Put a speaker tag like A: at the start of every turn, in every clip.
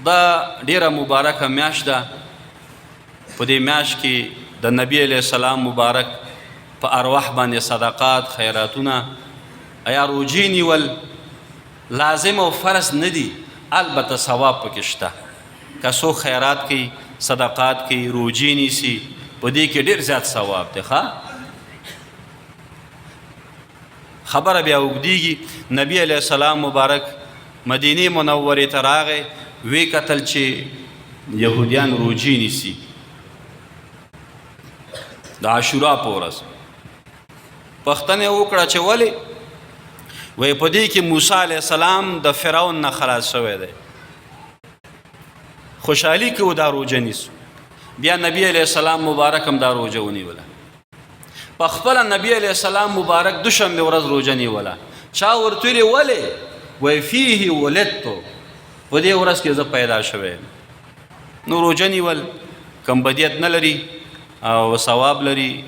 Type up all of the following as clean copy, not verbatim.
A: دا ډیره مبارکه میاشت ده. په دې میاشت کې د نبی علیه السلام مبارک په ارواح باندې صدقات خیراتونه ایا روجې نیول لازم او فرض نه دي، البته ثواب پکې شته. که څوک خیرات کوي، صدقات کوي، روجې نیسي، په دې کې ډېر زیات ثواب دی. خبره بیا اوږدېږي. نبی علیه السلام مبارک مدینې منورې ته راغی، وی کتل چې یهودیان روجې نیسي د عاشورا په ورځ. پوښتنه یې وکړه چې ولې؟ وایي په دې کې موسی علیه السلام د فرعون نه خلاص شوی دی، خوشحالي کوو دا روجه نیسو. بیا نبی علیه السلام مبارک هم دا روجه ونیوله. په خپله نبی علیه السلام مبارک دوشنبې ورځ روجه نیوله. چا ورته ویلې ولې؟ وایي فیه ولدتو، په دې ورځ کې زه پیدا شوی یم. نو روجه نیول کم بدیت نه لري او ثواب لري.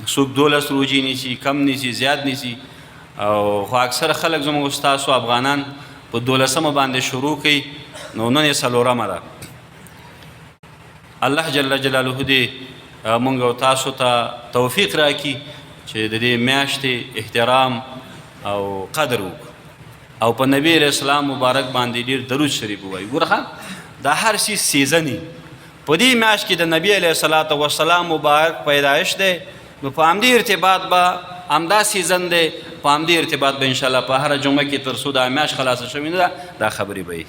A: څوک 12 روجې نیسي، کم نیسي، زیات نیسي. او خو اکثر خلک زموږ ستاسو افغانان په 12مه باندې شروع کوي، نو نن یې 4مه ده. الله جل جلاله دې مونږ او تاسو ته توفیق راکړي چې د دې میاشتې احترام او قدر وکړو او په نبی علیه السلام مبارک باندې ډېر درود شریف ووایو. ګوره دا هر شي سیزني. په دې میاشت کې د نبی علیه السلام مبارک پیدایش دی، نو په همدې ارتباط به همدا سیزن دی، په همدې ارتباط به انشاءالله په هره جمعه کې تر څو دا میاشت خلاصه شوې نه ده دا خبرې به وي.